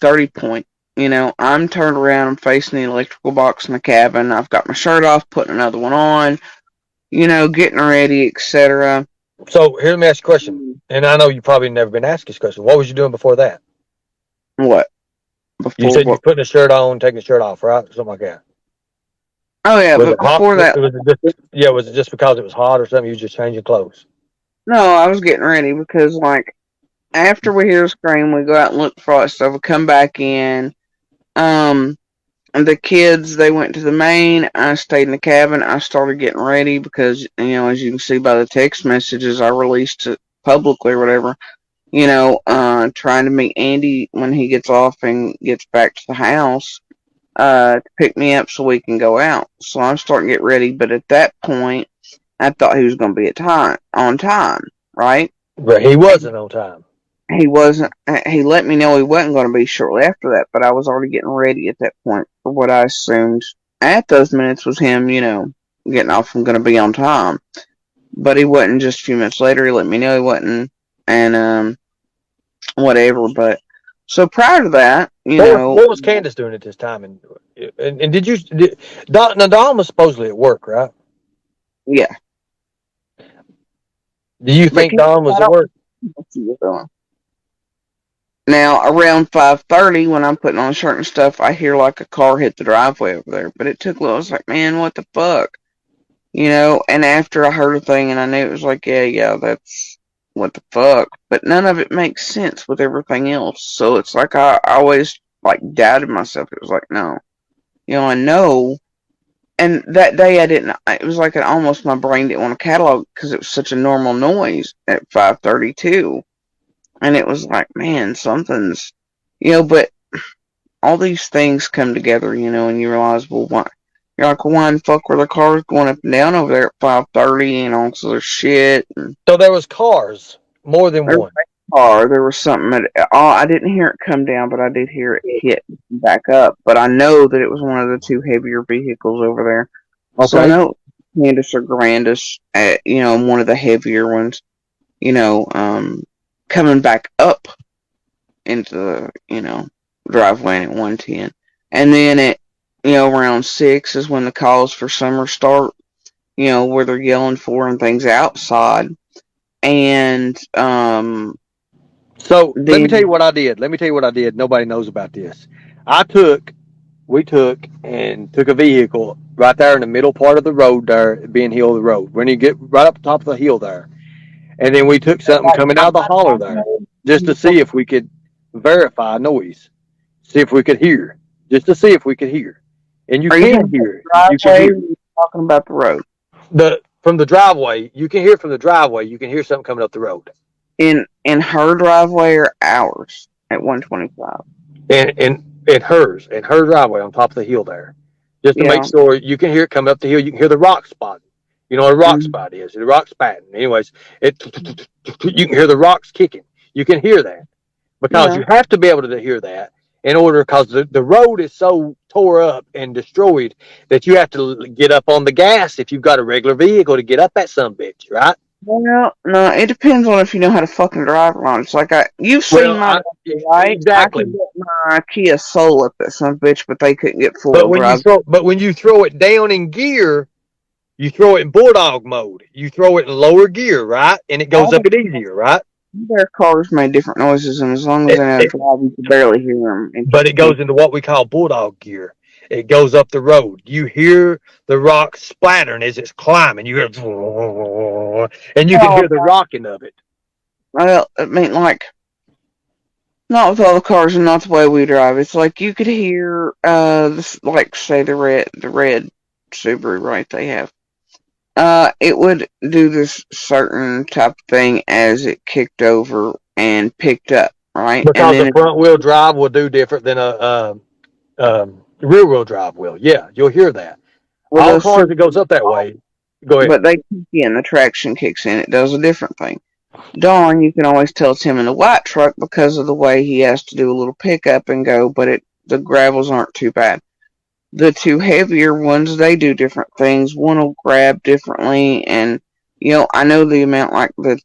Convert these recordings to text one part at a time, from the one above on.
5:30 point. I'm turned around, I'm facing the electrical box in the cabin. I've got my shirt off, putting another one on, getting ready, etc. So here, let me ask you a question. And I know you probably never been asked this question. What was you doing before that? What? You Before said you what? was putting a shirt on, taking a shirt off, right? Something like that. Oh, yeah, Was it but hot? before that, Was it just yeah? Was it just because it was hot or something? You was just changing clothes. no, I was getting ready because, like, after we hear a scream, we go out and look for all that stuff. We come back in. Um, and the kids, they went to the main. I stayed in the cabin. I started getting ready because, as you can see by the text messages I released it publicly or whatever, trying to meet Andy when he gets off and gets back to the house, to pick me up so we can go out. So I'm starting to get ready. But at that point, I thought he was going to be on time, right? But he wasn't on time. He wasn't. He let me know he wasn't going to be shortly after that, but I was already getting ready at that point for what I assumed at those minutes was him, getting off and going to be on time. But he wasn't. Just a few minutes later, he let me know he wasn't, and whatever. But so prior to that, What was Candace doing at this time? And Don? Now Don was supposedly at work, right? yeah. Do you But think Don was I at don't work? know what she was doing. Now around 5:30, when I'm putting on a shirt and stuff, I hear like a car hit the driveway over there. But it took a little. I was like, man, what the fuck? And after I heard a thing and I knew it was like, yeah, that's what the fuck. But none of it makes sense with everything else. So it's like I always like doubted myself. It was like, no, I know. And that day I didn't. It was like almost my brain didn't want to catalog because it was such a normal noise at 5:32, and it was like, man, something's, But all these things come together, and you realize, well, why? You're like, well, why the fuck were the cars going up and down over there at 5:30 and all this other shit? And So there was cars, more than there was one. a car, there was something. I didn't hear it come down, but I did hear it hit back up. But I know that it was one of the two heavier vehicles over there. So I Okay. know Candace or Grandis, one of the heavier ones, you know, um, coming back up into the, driveway at 110. And then at, around 6 is when the calls for summer start, where they're yelling for and things outside. And So let me tell you then what I did. Let me tell you what I did. Nobody knows about this. I took, we took and took a vehicle right there in the middle part of the road there, being hill of the road. When you get right up the top of the hill there, and then we took something coming out of the holler there, just to see if we could verify noise, see if we could hear, just to see if we could hear. And you are you talking can about hear, the you can driveway or hear are you talking about the road? the from the driveway. You can hear from the driveway. You can hear something coming up the road. In her driveway or ours at 125? And her driveway on top of the hill there, just to make Yeah. sure you can hear it coming up the hill. You can hear the rock spot. You know what a rock Mm-hmm. spot is? The rock spatting. Anyways, it you can hear the rocks kicking. You can hear that because Yeah. you have to be able to hear that in order because the road is so tore up and destroyed that you have to get up on the gas if you've got a regular vehicle to get up that some bitch, right? Well, no, it depends on if you know how to fucking drive around. It's like you've Well, seen my driveway, right? I exactly. could get my Kia Soul up that some bitch, but they couldn't get 4-wheel drive. But when you throw it down in gear, you throw it in bulldog mode. You throw it in lower gear, right? And it goes All up it easier, right? their cars made different noises, and as long as It, they know how to it, drive, you can barely hear them. It but just it depends. goes into what we call bulldog gear. It goes up the road. You hear the rock splattering as it's climbing. You hear, and you can Oh, hear the rocking of it. well, I mean, like, not with all the cars and not the way we drive. It's like you could hear, this, like, say the red Subaru, right? They have. It would do this certain type of thing as it kicked over and picked up, right? And Because then a front wheel drive will do different than a rear wheel drive will. Yeah, you'll hear that. well, All those cars Subaru, that goes up that way. Go ahead. but they kick in, the traction kicks in, it does a different thing. Darn, you can always tell it's him in the white truck because of the way he has to do a little pickup and go, but the gravels aren't too bad. The two heavier ones, they do different things. One will grab differently, and I know the amount like the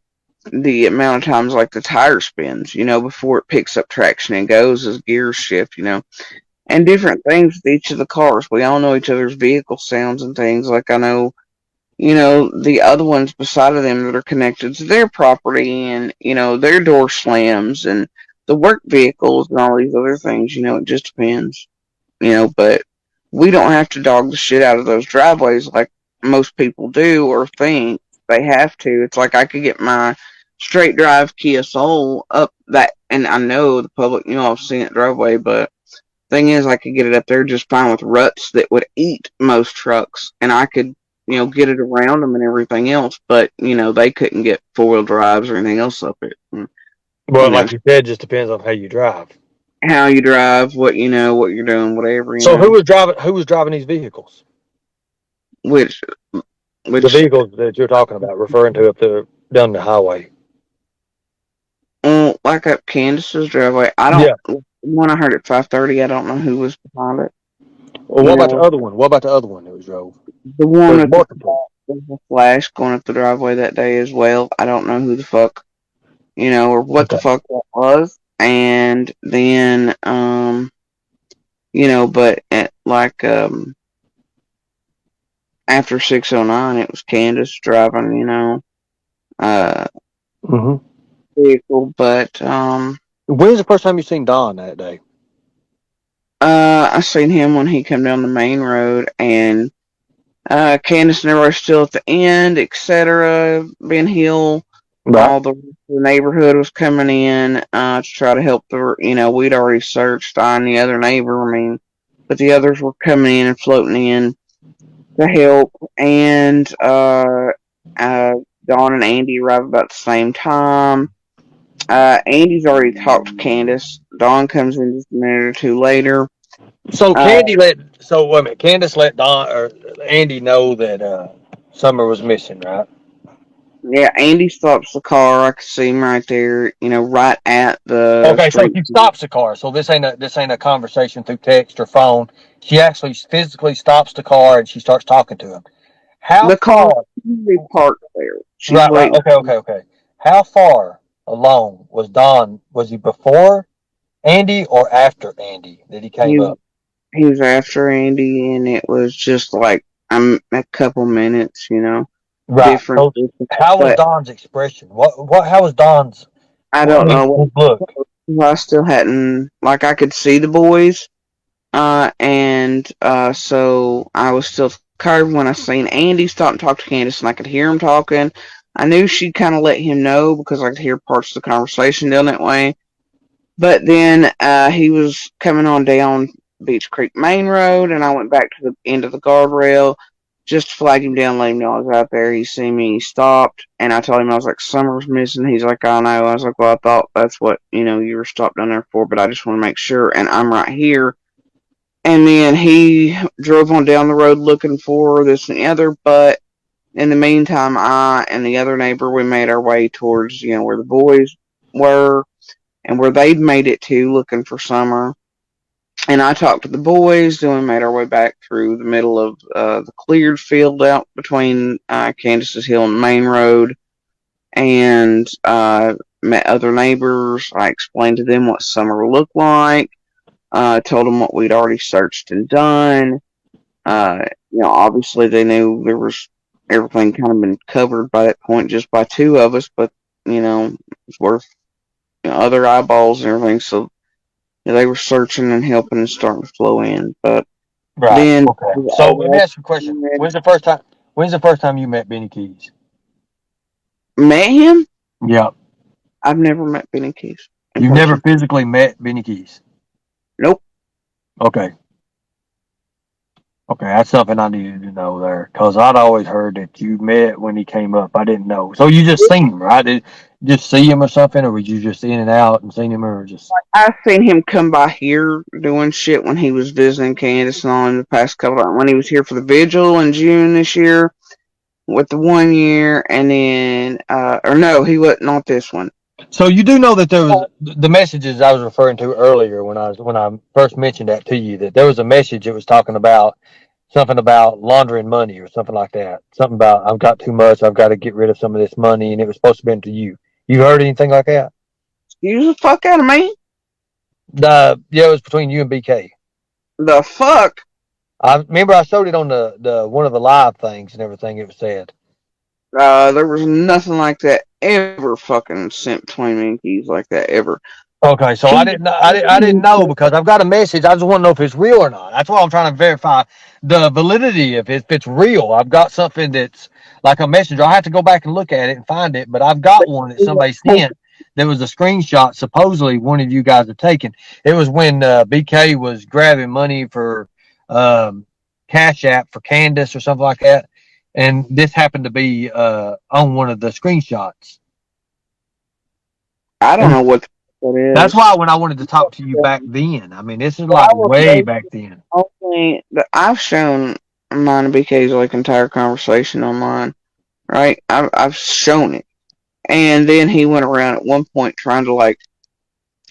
the amount of times like the tire spins, before it picks up traction and goes as gears shift, and different things with each of the cars. We all know each other's vehicle sounds and things. Like I know, the other ones beside of them that are connected to their property and, their door slams and the work vehicles and all these other things, it just depends, but we don't have to dog the shit out of those driveways like most people do or think they have to. It's like I could get my straight drive Kia Soul up that, and I know the public, I've seen it driveway, but thing is, I could get it up there just fine with ruts that would eat most trucks, and I could, get it around them and everything else. But they couldn't get 4-wheel drives or anything else up it. And, you Well, know like you said, it just depends on how you drive. how you drive, what what you're doing, whatever, So who was driving? Who was driving these vehicles? which The which vehicles that you're talking about, referring to up there down the highway. like up Candace's driveway. I don't. Yeah. When I heard at 5:30, I don't know who was behind it. Well, what You about the know, other one? What about the other one that was drove? the one There's with the multiple. flash going up the driveway that day as well. I don't know who the fuck, or what the Okay. fuck that was. And then, but at like after 6:09, it was Candace driving, uh, Hmm. vehicle. But When's the first time you seen Don that day? I seen him when he come down the main road, and Candace and everybody still at the end, etc. Ben Hill, Right. all the neighborhood was coming in to try to help we'd already searched on the other neighbor. I mean, but the others were coming in and floating in to help, and uh, Dawn and Andy arrive about the same time. Andy's already talked to Candace. Dawn comes in just a minute or two later. So Uh, Candy let. So wait a minute. Candace let Don or Andy know that Summer was missing, right? yeah, Andy stops the car. I can see him right there, right at the Okay, so street. she stops the car. So this ain't a conversation through text or phone. She actually physically stops the car and she starts talking to him. How The car far? usually parked there. She's Right, right. waiting. Okay. How far along was Don? Was he before Andy or after Andy that he came He up? he was after Andy, and it was just like a couple minutes, Right. different. So how was But Don's expression? What? How was Don's? I I don't mean, know his look. what I still hadn't like. I could see the boys, and so I was still covered when I seen Andy stop and talk to Candace, and I could hear him talking. I knew she'd kind of let him know because I could hear parts of the conversation down that way. But then he was coming on down Beach Creek Main Road, and I went back to the end of the guardrail just to flag him down, let him know I was out there. He seen me, he stopped, and I told him I was like, Summer's missing. He's like, I know. I was like, well, I thought that's what you were stopped down there for, but I just want to make sure, and I'm right here. And then he drove on down the road looking for this and the other, but in the meantime, I and the other neighbor, we made our way towards, where the boys were and where they'd made it to looking for Summer. And I talked to the boys, then we made our way back through the middle of the cleared field out between Candace's Hill and Main Road, and met other neighbors. I explained to them what Summer looked like, told them what we'd already searched and done. Uh, obviously they knew there was everything kind of been covered by that point just by two of us, but it's worth other eyeballs and everything. So they were searching and helping and starting to flow in. But Right. then Okay. So let me I ask you a question. When's the first time? When's the first time you met Benny Keys? met him. Yeah. I've never met Benny Keys in You've never person. physically met Benny Keys. Nope. Okay. Okay, that's something I needed to know there because I'd always heard that you met when he came up. I didn't know. So you just seen him, right? Did you just see him or something, or was you just in and out and seen him, or just? I seen him come by here doing shit when he was visiting Candace and all in the past couple of when he was here for the vigil in June this year with the 1 year, and then or no, he wasn't, not this one. So you do know that there was the messages I was referring to earlier when I first mentioned that to you that there was a message that was talking about something about laundering money or something like that. Something about I've got too much, I've got to get rid of some of this money, and it was supposed to be to you. You heard anything like that? Excuse the fuck out of me. Yeah, it was between you and BK. The fuck? I remember I showed it on the one of the live things and everything. It was said. There was nothing like that ever fucking sent between me and Keys like that ever. Okay, so I He, didn't I didn't know because I've got a message. I just want to know if it's real or not. That's why I'm trying to verify the validity of if it's real. I've got something that's like a messenger. I have to go back and look at it and find it, but I've got one that somebody sent that was a screenshot. Supposedly one of you guys have taken. It was when BK was grabbing money for Cash App for Candace or something like that, and this happened to be on one of the screenshots. I don't And know what that that's is. why when I wanted to talk to you back then, I mean, this is But like I will way say back then. only that I've shown mine and BK's like entire conversation online, right? I've shown it. And then he went around at one point trying to like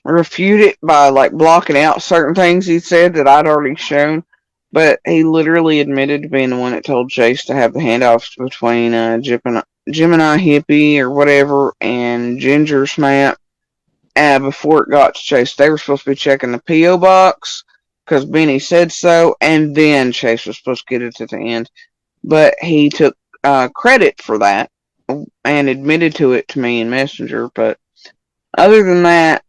refute it by like blocking out certain things he said that I'd already shown. But he literally admitted to being the one that told Chase to have the handoffs between Gemini Hippie or whatever and Ginger Snap. Before it got to Chase, they were supposed to be checking the P.O. box because Benny said so, and then Chase was supposed to get it at the end. But he took credit for that and admitted to it to me in Messenger. But other than that,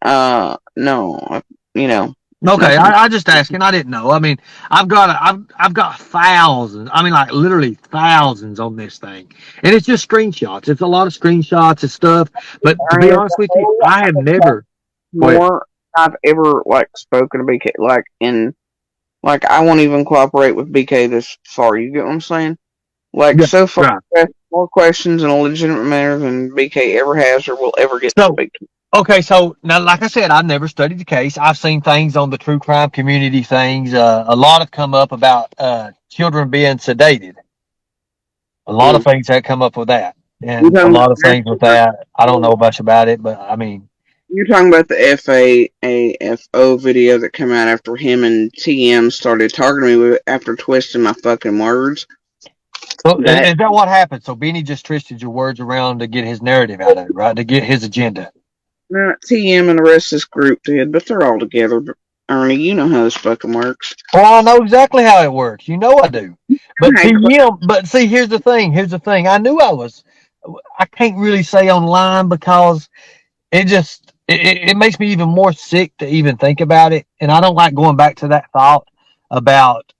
no, you know, Okay, nothing. I just asking. I didn't know. I mean, I've got thousands. I mean, like literally thousands on this thing, and it's just screenshots. It's a lot of screenshots and stuff. But to be There's honest a with you, whole I have lot never. Go ahead. more I've ever like spoken to BK, like I won't even cooperate with BK this far. You get what I'm saying? Like Yeah, so far, right. I've asked more questions in a legitimate manner than BK ever has or will ever get to So speak to. okay, so now, like I said, I've never studied the case. I've seen things on the true crime community things. A lot have come up about children being sedated. A lot of Mm. things that come up with that, You're and a talking lot about of things with that. I don't know much about it, but I mean, you're talking about the FAAFO video that came out after him and TM started targeting me after twisting my fucking words. so That is that what happened? So Benny just twisted your words around to get his narrative out of it, right? To get his agenda. not TM and the rest of this group did, but they're all together. But Ernie, you know how this fucking works. Well, I know exactly how it works. You know I do. But Hey, TM, but see, here's the thing. Here's the thing. I knew I was. I can't really say online because it makes me even more sick to even think about it, and I don't like going back to that thought about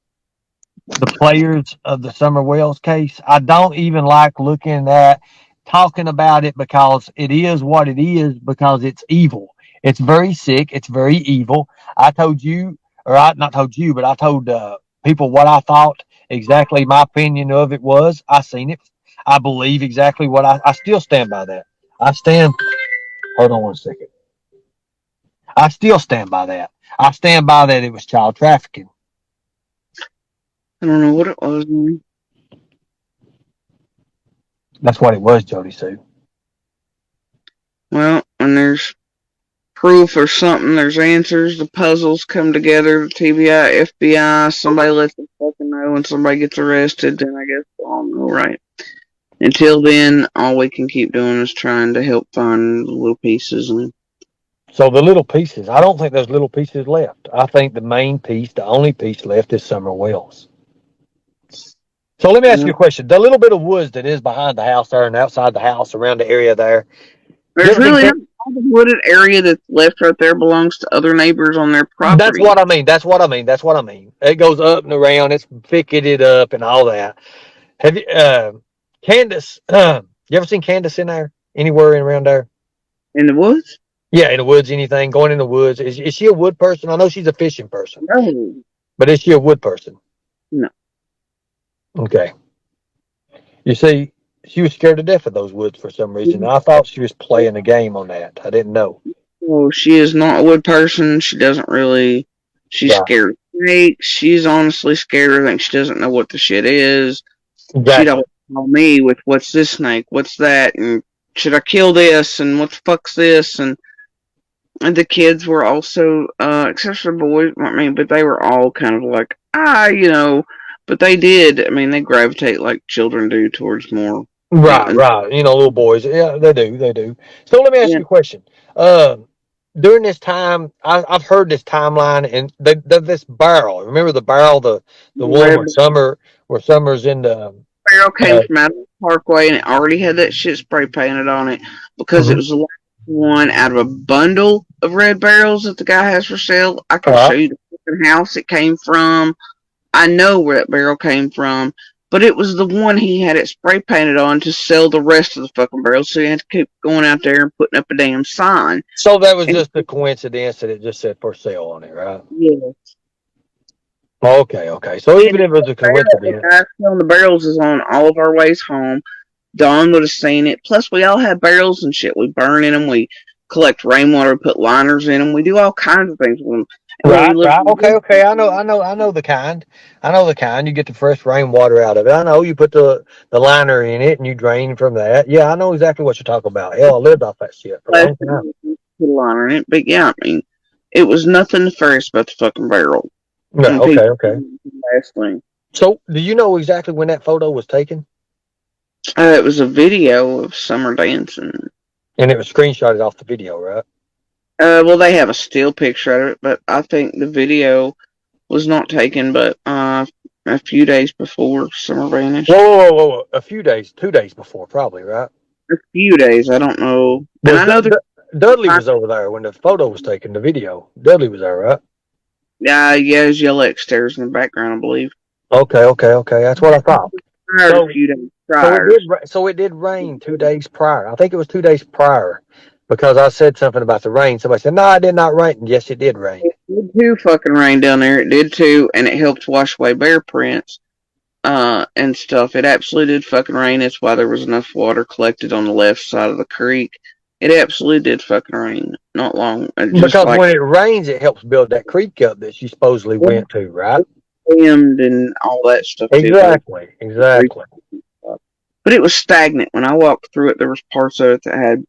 the players of the Summer Wells case. I don't even like looking at talking about it because it is what it is because it's evil. It's very sick. It's very evil. I told you, or I not told you, but I told people what I thought exactly my opinion of it was. I seen it. I believe exactly what I still stand by that. I stand. Hold on one second. I still stand by that. I stand by that it was child trafficking. I don't know what it was. That's what it was, Jody Sue. Well, when there's proof or something, there's answers, the puzzles come together, the TBI, FBI, somebody lets them fucking know and somebody gets arrested, then I guess we'll all know, right? Until then, all we can keep doing is trying to help find the little pieces. And So the little pieces, I don't think there's little pieces left. I think the main piece, the only piece left is Summer Wells. So let me ask well, you a question. The little bit of woods that is behind the house there and outside the house around the area there, you there's ever seen really not all the wooded area that's left right there belongs to other neighbors on their That's property. what I mean. That's what I mean. That's what I mean. It goes up and around. It's thicketed up and all that. Have you, Candace, you ever seen Candace in there? Anywhere in around there? In the woods? Yeah, in the woods, anything, going in the woods. Is she a wood person? I know she's a fishing person, No. but is she a wood person? No. Okay. You see, she was scared to death of those woods for some reason. I thought she was playing a game on that. I didn't know. Well, she is not a wood person. She doesn't really. She's Right. scared of snakes. She's honestly scared. I think she doesn't know what the shit is. She'd Exactly. always call me with what's this snake, what's that, and should I kill this, and what the fuck's this, and the kids were also, except for the boys, I mean, but they were all kind of like, but they did, I mean, they gravitate like children do towards more. Yeah, Right, right. You know, little boys. Yeah, they do. They do. So let me ask yeah, you a question. Um, During this time, I've heard this timeline, and this barrel. Remember the barrel, the one red where Summer's in the. barrel came Uh, from out of the Parkway, and it already had that shit spray painted on it because it mhm. was the last one out of a bundle of red barrels that the guy has for sale. I All can show right. you the fucking house it came from. I know where that barrel came from, but it was the one he had it spray painted on to sell the rest of the fucking barrels. So he had to keep going out there and putting up a damn sign. So that was And just a coincidence that it just said for sale on it, right? yeah, Okay, okay. So and even if it was a the coincidence, guy selling the barrels is on all of our ways home. Dawn would have seen it. Plus, we all have barrels and shit. We burn in them. We collect rainwater, put liners in them. We do all kinds of things with them. And where we right, live, right. Okay, okay. I know the kind. I know the kind. You get the fresh rainwater out of it. I know you put the liner in it and you drain from that. Yeah, I know exactly what you're talking about. Hell, I lived off that shit for a long plastic, time. put a liner in it. But yeah, I mean, it was nothing nefarious about the fucking barrel. Yeah. And Okay. people, Okay. last thing. So, do you know exactly when that photo was taken? It was a video of summer dancing. And it was screenshotted off the video, right? Well, they have a still picture of it, but I think the video was not taken, but a few days before summer Whoa, vanished. whoa, whoa, whoa, whoa. A few days, 2 days before, probably, right? A few days, I don't know, and Was I know there's. Dudley was over there when the photo was taken, the video. Dudley was there, right? Yeah, there's yellow stairs in the background, I believe. Okay, okay, okay. That's what I thought. Prior, a So, few days so it prior. did. So it did rain 2 days prior. I think it was 2 days prior because I said something about the rain. Somebody said, "No, it did not rain." And yes, it did rain. It did too fucking rain down there. It did too, and it helped wash away bear prints, and stuff. It absolutely did fucking rain. That's why there was enough water collected on the left side of the creek. It absolutely did fucking rain. Not long, just Because like when it rains, it helps build that creek up that she supposedly went to, right? dammed and all that stuff too. But Exactly, exactly. it was stagnant. When I walked through it, there was parts of it that had,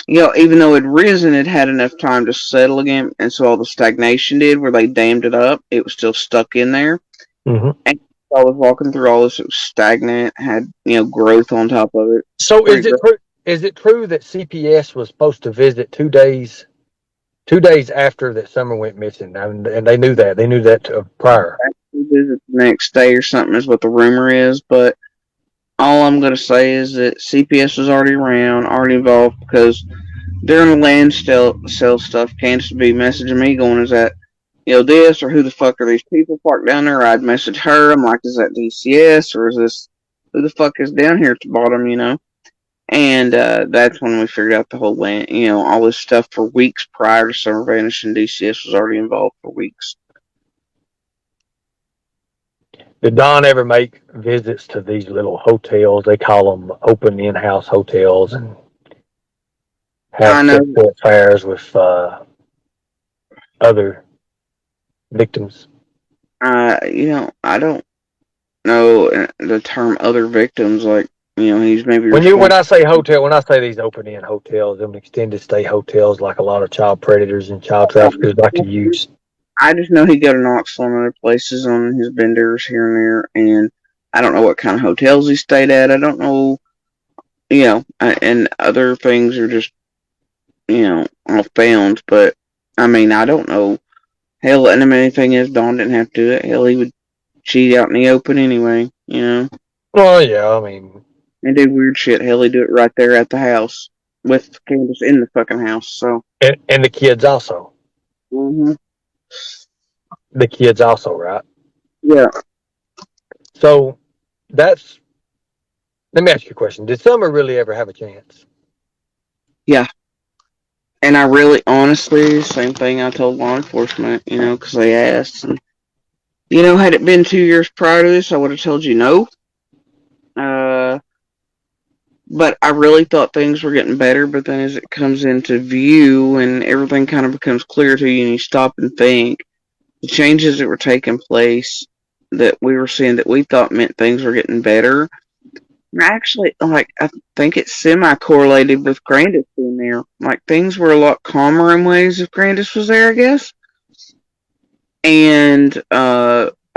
even though it risen, it had enough time to settle again, and so all the stagnation did, where they dammed it up, it was still stuck in there. Hmm. And I was walking through all this, it was stagnant, had growth on top of it. So Pretty is it gross. true? Is it true that CPS was supposed to visit 2 days after that Summer went missing, and they knew that prior? Visit the next day or something is what the rumor is, but all I'm gonna say is that CPS was already around, already involved, because during the land sale stuff, Candace would be messaging me going, is that, this, or who the fuck are these people parked down there? I'd message her. I'm like, is that DCS, or is this, who the fuck is down here at the bottom? And that's when we figured out the whole land, all this stuff for weeks prior to Summer vanishing. DCS was already involved for weeks. Did Don ever make visits to these little hotels? They call them open in-house hotels, and have I know, sexual affairs with other victims. I don't know the term other victims, like, he's maybe When responsible. I say hotel, when I say these open in hotels, them extended stay hotels, like a lot of child predators and child traffickers like to use. I just know he go to Knoxville and other places on his benders here and there, and I don't know what kind of hotels he stayed at. I don't know, and other things are just, all found. But I mean, I don't know. Hell, and the main thing is, Don didn't have to do it. Hell, he would cheat out in the open anyway. Well, yeah, I mean, And do weird shit. Hell, he do it right there at the house with Candace in the fucking house. So, and the kids also. hmm The kids also, right? yeah, So that's. Let me ask you a question. Did Summer really ever have a chance? yeah. And I really, honestly, same thing I told law enforcement, because they asked. And, had it been 2 years prior to this, I would have told you no. Uh, but I really thought things were getting better. But then as it comes into view and everything kind of becomes clear to you and you stop and think, the changes that were taking place that we were seeing that we thought meant things were getting better. Actually, like, I think it's semi correlated with Grandis being there. Like, things were a lot calmer in ways if Grandis was there, I guess. And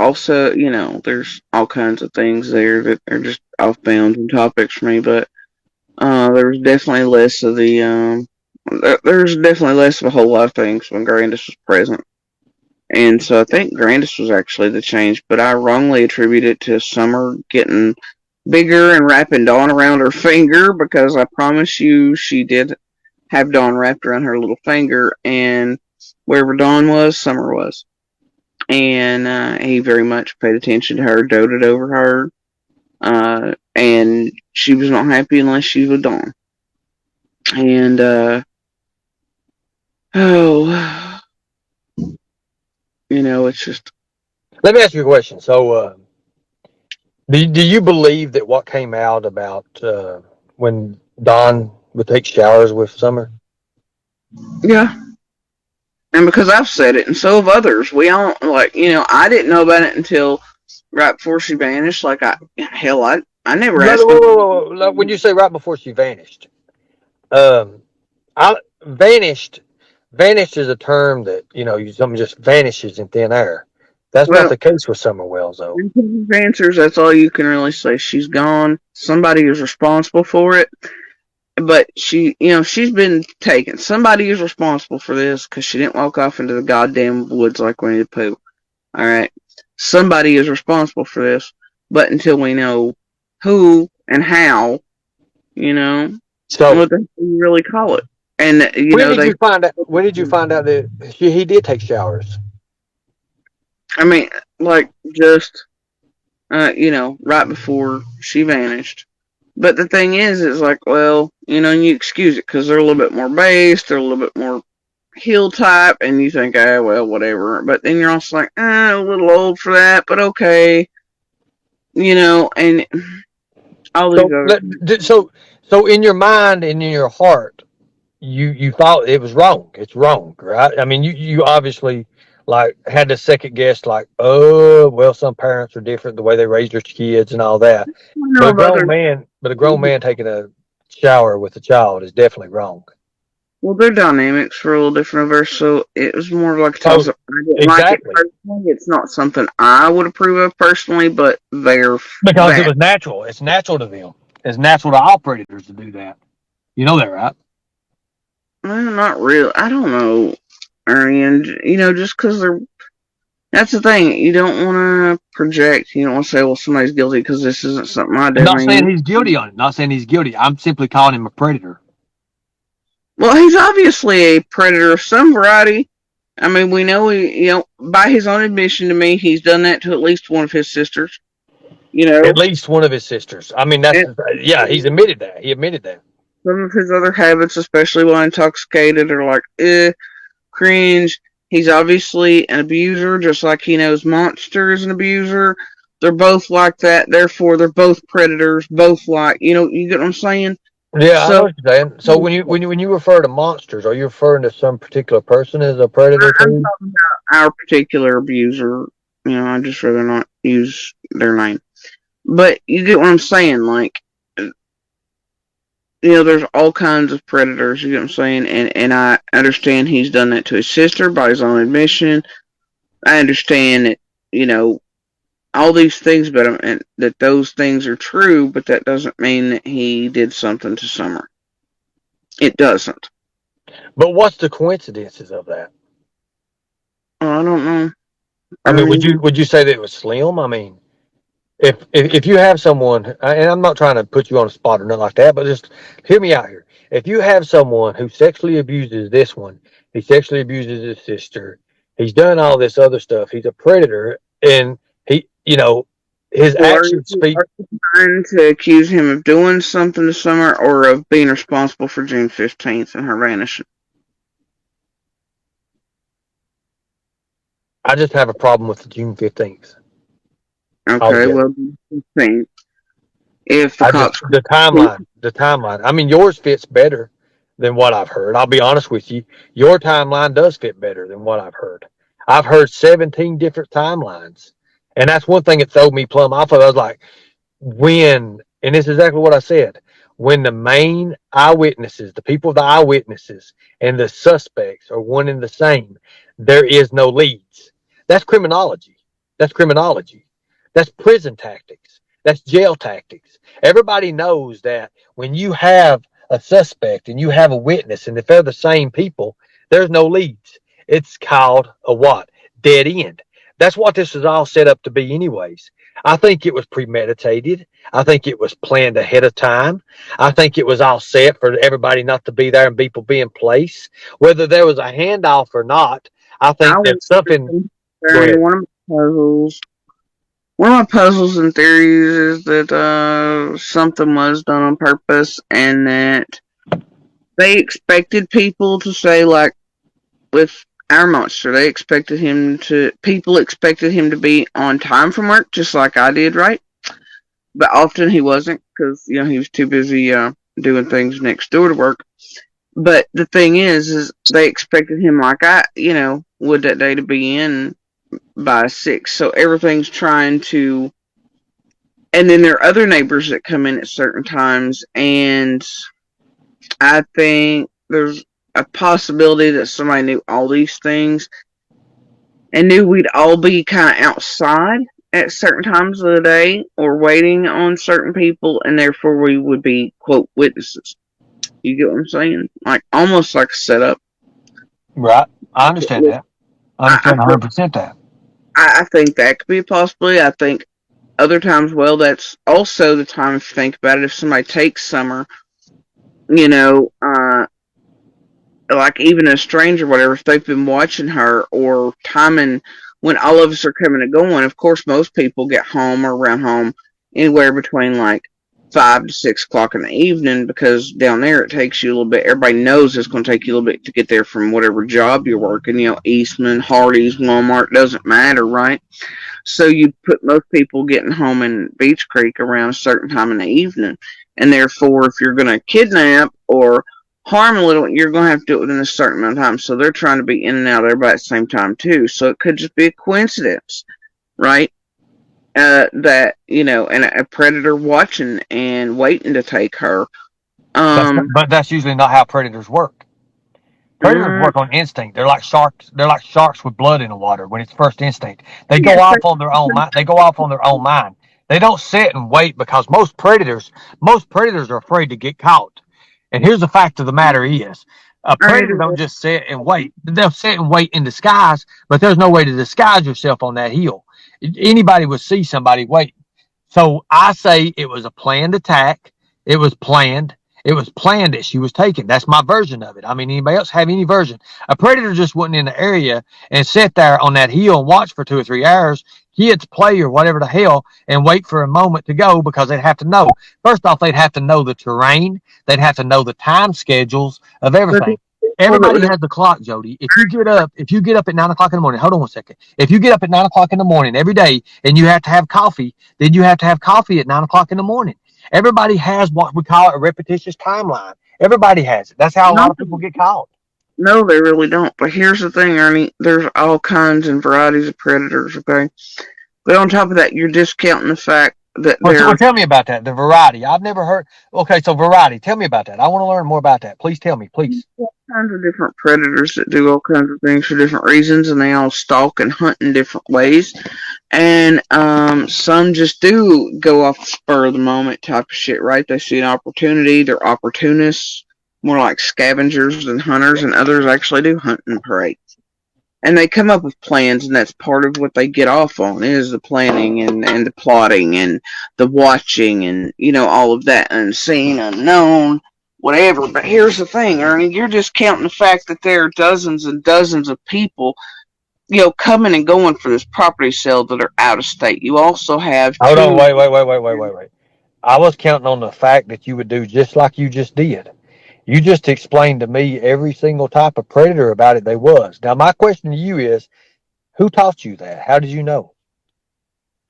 also, there's all kinds of things there that are just off bounds and topics for me, but there's definitely less of there's definitely less of a whole lot of things when Grandis was present. And so I think Grandis was actually the change, but I wrongly attribute it to Summer getting bigger and wrapping Dawn around her finger, because I promise you she did have Dawn wrapped around her little finger, and wherever Dawn was, Summer was. And he very much paid attention to her, doted over her, and she was not happy unless she was Dawn. And oh, it's just Let me ask you a question. So, do you believe that what came out about when Don would take showers with Summer? yeah. And because I've said it, and so have others, we all I didn't know about it until right before she vanished. Like I never No, asked no, whoa, him. whoa, whoa. No, when you say right before she vanished, um, I vanished. Vanished is a term that something just vanishes in thin air. That's not Well, the case with Summer Wells, though. in terms of answers, that's all you can really say. She's gone. Somebody is responsible for it. But she's been taken. Somebody is responsible for this because she didn't walk off into the goddamn woods like Winnie the Pooh. All right. Somebody is responsible for this. But until we know who and how, So, what the hell do you really call it? And, when did you find out? When did you find out that he did take showers? I mean, like, just, right before she vanished. But the thing is like, well, you excuse it because they're a little bit more based, they're a little bit more heel type, and you think, well, whatever. But then you're also like, a little old for that, but okay, and all these So, other. so in your mind and in your heart, you thought it was wrong. It's wrong, right? I mean, you obviously like had to second guess, like, oh, well, some parents are different, the way they raise their kids and all that. I know of other. But a grown man taking a shower with a child is definitely wrong. Well, their dynamics were a little different over, so it was more like a toss So, up. I didn't like it exactly, personally. It's not something I would approve of personally, but they're because it that. was natural. It's natural to them. It's natural to all predators to do that. You know that, right? Well, not real. I don't know, Ernie, and just because they're. That's the thing. You don't want to project. You don't want to say, "Well, somebody's guilty because this isn't something I I'm do." I not saying mean, he's guilty on it. Not saying he's guilty. I'm simply calling him a predator. well, he's obviously a predator of some variety. I mean, we know by his own admission to me, he's done that to at least one of his sisters. You At know, least one of his sisters. I mean, and yeah. He's admitted that. He admitted that. some of his other habits, especially while intoxicated, are like, cringe. He's obviously an abuser, just like he knows Monster is an abuser. They're both like that. Therefore, they're both predators. Both like, you get what I'm saying? Yeah, I know So what you're saying. So when you refer to monsters, are you referring to some particular person as a predator I'm too? talking about our particular abuser. I'd just rather not use their name. But you get what I'm saying. Like, there's all kinds of predators. You get what I'm saying? And I understand he's done that to his sister by his own admission. I understand that, all these things about him and that those things are true, but that doesn't mean that he did something to Summer. It doesn't. But what's the coincidences of that? I don't know. I mean, Ernie. would you say that it was slim? I mean, if you have someone, and I'm not trying to put you on a spot or nothing like that, but just hear me out here. If you have someone who sexually abuses this one, he sexually abuses his sister, he's done all this other stuff. He's a predator, and his Well, actions speak. are you trying to accuse him of doing something to Summer or of being responsible for June 15th and her vanishing? I just have a problem with the June 15th Okay, altogether. well, June 15th. If the I just cops. the timeline. I mean, yours fits better than what I've heard. I'll be honest with you. Your timeline does fit better than what I've heard. I've heard 17 different timelines, and that's one thing that threw me plumb off. I was like, and this is exactly what I said. When the main eyewitnesses, the people, the eyewitnesses, and the suspects are one and the same, there is no leads. That's criminology. That's criminology. That's prison tactics. That's jail tactics. Everybody knows that when you have a suspect and you have a witness, and if they're the same people, there's no leads. It's called a what? Dead end. That's what this is all set up to be, anyways. I think it was premeditated. I think it was planned ahead of time. I think it was all set for everybody not to be there and people be in place. Whether there was a handoff or not, I I think was there's something. Go concerned. ahead. One of my puzzles and theories is that something was done on purpose, and that they expected people to say, like with our monster, they expected him to. People expected him to be on time from work, just like I did, right? But often he wasn't because he was too busy doing things next door to work. But the thing is they expected him like I would that day to be in by 6. So everything's trying to. And then there are other neighbors that come in at certain times, and I think there's a possibility that somebody knew all these things and knew we'd all be kind of outside at certain times of the day or waiting on certain people, and therefore we would be, quote, witnesses. You get what I'm saying? Like almost like a setup. Right. I understand that. I I, understand 100% that. I think that could be a possibility. I think other times, well, that's also the time if you think about it. If somebody takes Summer, you know, like even a stranger, whatever, if they've been watching her or timing when all of us are coming and going, of course, most people get home or around home anywhere between like 5 to 6 o'clock in the evening because down there it takes you a little bit. Everybody knows it's going to take you a little bit to get there from whatever job you're working, Eastman, Hardee's, Walmart, doesn't matter, right? So you put most people getting home in Beach Creek around a certain time in the evening. And therefore, if you're going to kidnap or harm a little, you're going to have to do it within a certain amount of time. So they're trying to be in and out of there at the same time, too. So it could just be a coincidence, right? And a predator watching and waiting to take her. Um, But that's usually not how predators work. Predators mm, work on instinct. They're like sharks. They're like sharks with blood in the water when it's first instinct. They go yes, off on their own mind. They go off on their own mind. They don't sit and wait because most predators are afraid to get caught. And here's the fact of the matter is, a I predator don't just sit and wait. They'll sit and wait in disguise, but there's no way to disguise yourself on that hill. Anybody would see somebody wait. So I say it was a planned attack. It was planned. It was planned that she was taken. That's my version of it. I mean, anybody else have any version? A predator just wasn't in the area and sit there on that hill and watch for 2 or 3 hours, kids play or whatever the hell, and wait for a moment to go because they'd have to know. First off, they'd have to know the terrain. They'd have to know the time schedules of but these everything. people that Everybody live has the clock, Jody. If you get up at 9 o'clock in the morning, hold on one second. If you get up at 9 o'clock in the morning every day and you have to have coffee, then you have to have coffee at 9 o'clock in the morning. Everybody has what we call a repetitious timeline. Everybody has it. That's how a lot no, of people get caught. no, they really don't. But here's the thing, Ernie. There's all kinds and varieties of predators. Okay, but on top of that, you're discounting the fact that Well, there tell me about that. The variety. I've never heard. Okay, so variety. Tell me about that. I want to learn more about that. Please tell me, please. all kinds of different predators that do all kinds of things for different reasons, and they all stalk and hunt in different ways. And some just do go off the spur of the moment type of shit, right? They see an opportunity. They're opportunists, more like scavengers than hunters, and others actually do hunt and prey. And they come up with plans, and that's part of what they get off on is the planning and the plotting and the watching and all of that unseen, unknown, whatever. But here's the thing, Ernie, you're just counting the fact that there are dozens and dozens of people coming and going for this property sale that are out of state. You also have Hold on. two. Wait. I was counting on the fact that you would do just like you just did. You just explained to me every single type of predator about it there was. Now, my question to you is, who taught you that? How did you know?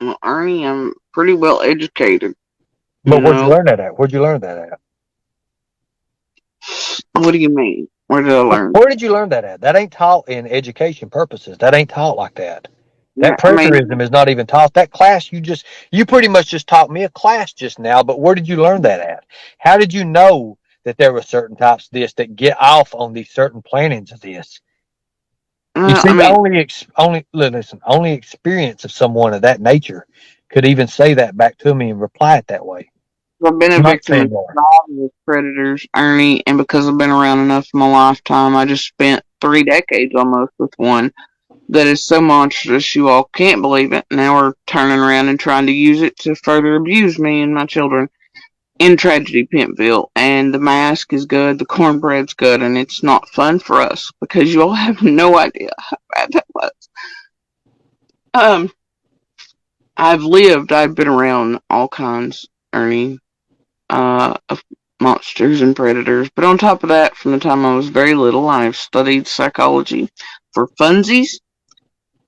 Well, Ernie, I'm pretty well educated. You But where'd you know, learn that at? Where'd you learn that at? what do you mean? Where did I learn? Where did you learn that at? That ain't taught in education purposes. That ain't taught like that. Yeah, That I mean, preterism is not even taught. That class you pretty much just taught me a class just now, but where did you learn that at? How did you know that there were certain types of this that get off on these certain plannings of this? You I see, mean, only experience of someone of that nature could even say that back to me and reply it that way. I've been a I'm not victim of saying more. 5 predators, Ernie, and because I've been around enough in my lifetime, I just spent 3 decades almost with one that is so monstrous you all can't believe it. Now we're turning around and trying to use it to further abuse me and my children in Tragedy Pimpville. And the mask is good, the cornbread's good, and it's not fun for us because you all have no idea how bad that was. Um, I've been around all kinds, Ernie, of monsters and predators. But on top of that, from the time I was very little, I've studied psychology for funsies,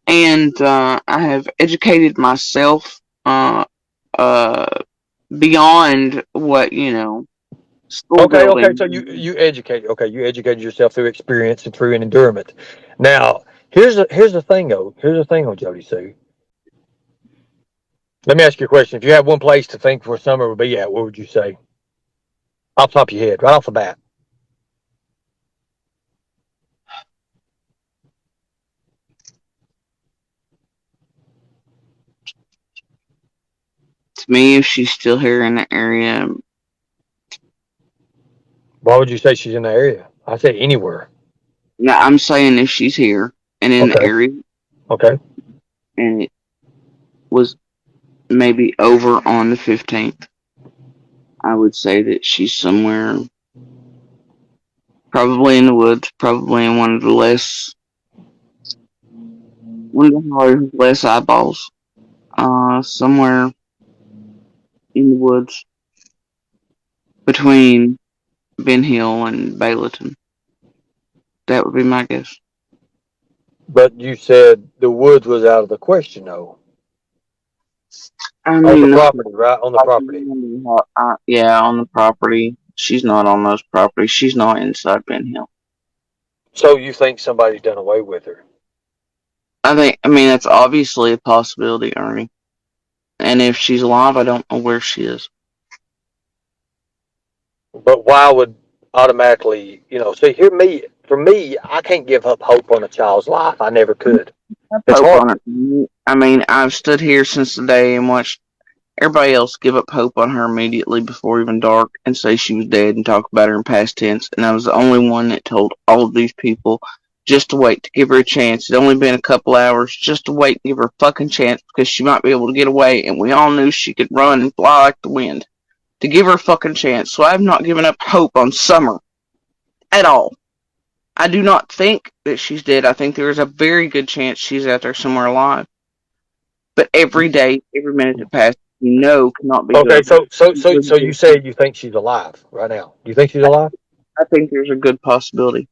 and I have educated myself uh, beyond what school Okay. So building. you educated yourself through experience and through an endurance. Now, here's the thing though. Here's the thing, though, Jody Sue. Let me ask you a question. If you had one place to think where summer would be at, what would you say? Off the top of your head, right off the bat. To me, if she's still here in the area, Why would you say she's in the area? I say anywhere. now I'm saying if she's here and in the Okay. area, Okay. and it was maybe over on the 15th, I would say that she's somewhere, probably in the woods, probably in one of the hollers with less eyeballs, somewhere in the woods between Ben Hill and Bayleton. That would be my guess. But you said the woods was out of the question, though. I On the mean, property, right? On the property. yeah, on the property. She's not on those properties. She's not inside Ben Hill. So you think somebody's done away with her? I mean, that's obviously a possibility, Ernie. And if she's alive, I don't know where she is. But why would automatically, see, here me, for me, I can't give up hope on a child's life. I never could. I have It's hope hard. on it. I mean, I've stood here since the day and watched everybody else give up hope on her immediately before even dark and say she was dead and talk about her in past tense. And I was the only one that told all of these people just to wait, to give her a chance. It'd only been a couple hours, just to wait and give her a fucking chance because she might be able to get away. And we all knew she could run and fly like the wind. To give her a fucking chance. So I've not given up hope on Summer at all. I do not think that she's dead. I think there is a very good chance she's out there somewhere alive. But every day, every minute that passes, cannot be Okay, good. so you say you think she's alive right now. You think she's alive? I think there's a good possibility.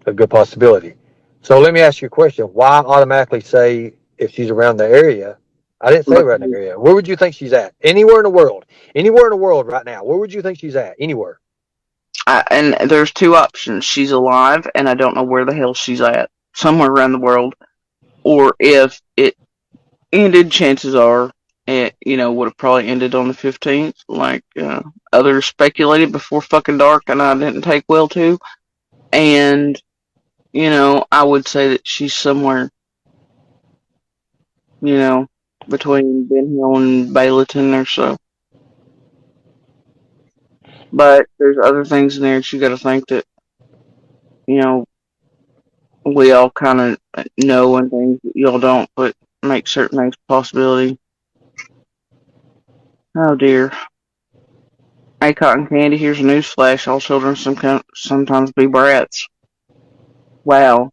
A good possibility. So let me ask you a question. Why automatically say if she's around the area? I didn't say around the Because area. Where would you think she's at? Anywhere in the world. Anywhere in the world right now. Where would you think she's at? Anywhere. and there's two options. She's alive, and I don't know where the hell she's at. Somewhere around the world. Or if it ended, chances are it, would have probably ended on the 15th, like others speculated before fucking dark, and I didn't take well to. And, I would say that she's somewhere, you know, between Ben Hill and Bayleton or so. But there's other things in there that you got to think that, you know, we all kind of know and things that y'all don't, but make certain things a possibility. Oh dear. Hey, Cotton Candy, here's a news flash. All children sometimes be brats. Wow.